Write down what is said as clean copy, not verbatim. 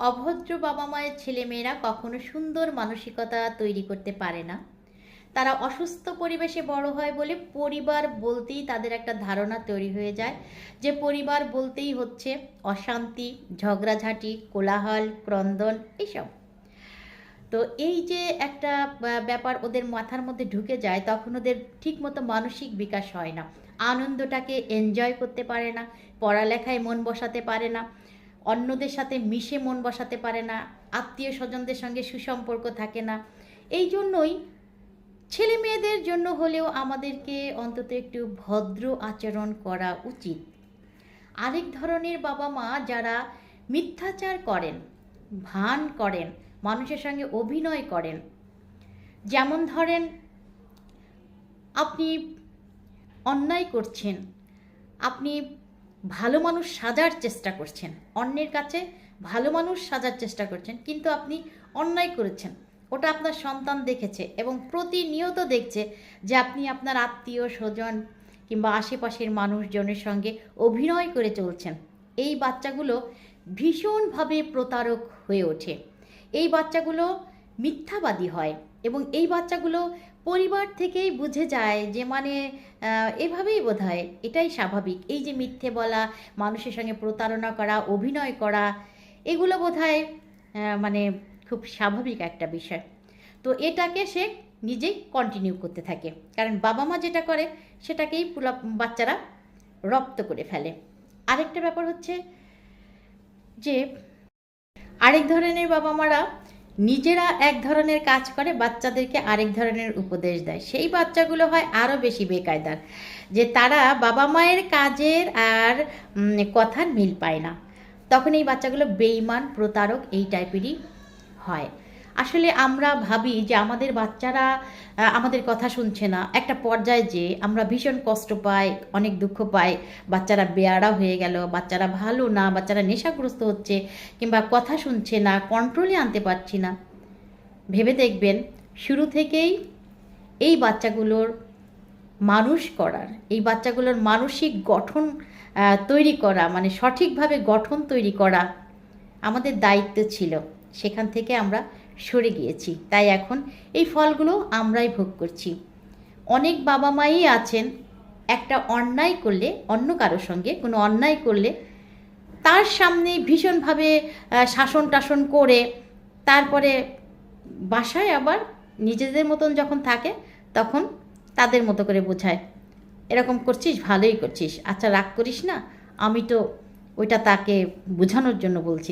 অভদ্র বাবা মায়ের ছেলেমেয়েরা কখনো সুন্দর মানসিকতা তৈরি করতে পারে না। তারা অসুস্থ পরিবেশে বড় হয় বলে পরিবার বলতেই তাদের একটা ধারণা তৈরি হয়ে যায় যে পরিবার বলতেই হচ্ছে অশান্তি, ঝগড়াঝাঁটি, কোলাহল, ক্রন্দন, এইসব। তো এই যে একটা ব্যাপার ওদের মাথার মধ্যে ঢুকে যায়, তখন ওদের ঠিকমতো মানসিক বিকাশ হয় না, আনন্দটাকে এনজয় করতে পারে না, পড়ালেখায় মন বসাতে পারে না, অন্যদের সাথে মিশে মন বসাতে পারে না, আত্মীয় স্বজনদের সঙ্গে সুসম্পর্ক থাকে না। এই জন্যই ছেলে মেয়েদের জন্য হলেও আমাদেরকে অন্তত একটু ভদ্র আচরণ করা উচিত। আরেক ধরনের বাবা মা যারা মিথ্যাচার করেন, ভান করেন, মানুষের সঙ্গে অভিনয় করেন। যেমন ধরেন, আপনি অন্যায় করছেন, আপনি ভালো মানুষ সাজার চেষ্টা করছেন, অন্যের কাছে ভালো মানুষ সাজার চেষ্টা করছেন, কিন্তু আপনি অন্যায় করেছেন। ওটা আপনার সন্তান দেখেছে এবং প্রতিনিয়ত দেখছে যে আপনি আপনার আত্মীয় স্বজন কিংবা আশেপাশের মানুষজনের সঙ্গে অভিনয় করে চলছেন। এই বাচ্চাগুলো ভীষণভাবে প্রতারক হয়ে ওঠে, এই বাচ্চাগুলো মিথ্যাবাদী হয় এবং এই বাচ্চাগুলো পরিবার থেকেই বুঝে যায় যে মানে এভাবেই বোধহয় এটাই স্বাভাবিক। এই যে মিথ্যে বলা, মানুষের সঙ্গে প্রতারণা করা, অভিনয় করা, এগুলো বোধহয় মানে খুব স্বাভাবিক একটা বিষয়। তো এটাকে সে নিজেই কন্টিনিউ করতে থাকে, কারণ বাবা মা যেটা করে সেটাকেই বাচ্চারা রপ্ত করে ফেলে। আরেকটা ব্যাপার হচ্ছে যে আরেক ধরনের বাবা মারা নিজেরা এক ধরনের কাজ করে, বাচ্চাদেরকে আরেক ধরনের উপদেশ দেয়। সেই বাচ্চাগুলো হয় আরও বেশি বেকায়দার, যে তারা বাবা মায়ের কাজের আর কথার মিল পায় না। তখন এই বাচ্চাগুলো বেঈমান, প্রতারক, এই টাইপেরই হয়। আসলে আমরা ভাবি যে আমাদের বাচ্চারা আমাদের কথা শুনছে না, একটা পর্যায়ে যে আমরা ভীষণ কষ্ট পাই, অনেক দুঃখ পাই, বাচ্চারা বেয়াড়া হয়ে গেল, বাচ্চারা ভালো না, বাচ্চারা নেশাগ্রস্ত হচ্ছে কিংবা কথা শুনছে না, কন্ট্রোলে আনতে পারছি না। ভেবে দেখবেন, শুরু থেকেই এই বাচ্চাগুলোর মানুষ করার, এই বাচ্চাগুলোর মানসিক গঠন তৈরি করা, মানে সঠিকভাবে গঠন তৈরি করা আমাদের দায়িত্ব ছিল। সেখান থেকে আমরা সরে গিয়েছি, তাই এখন এই ফলগুলো আমরাই ভোগ করছি। অনেক বাবা মাই আছেন, একটা অন্যায় করলে, অন্য কারোর সঙ্গে কোনো অন্যায় করলে তার সামনে ভীষণভাবে শাসন টাসন করে তারপরে বাসায় আবার নিজেদের মতন যখন থাকে তখন তাদের মতো করে বোঝায়, এরকম করছিস, ভালোই করছিস, আচ্ছা রাগ করিস না, আমি তো ওইটা তাকে বোঝানোর জন্য বলছি।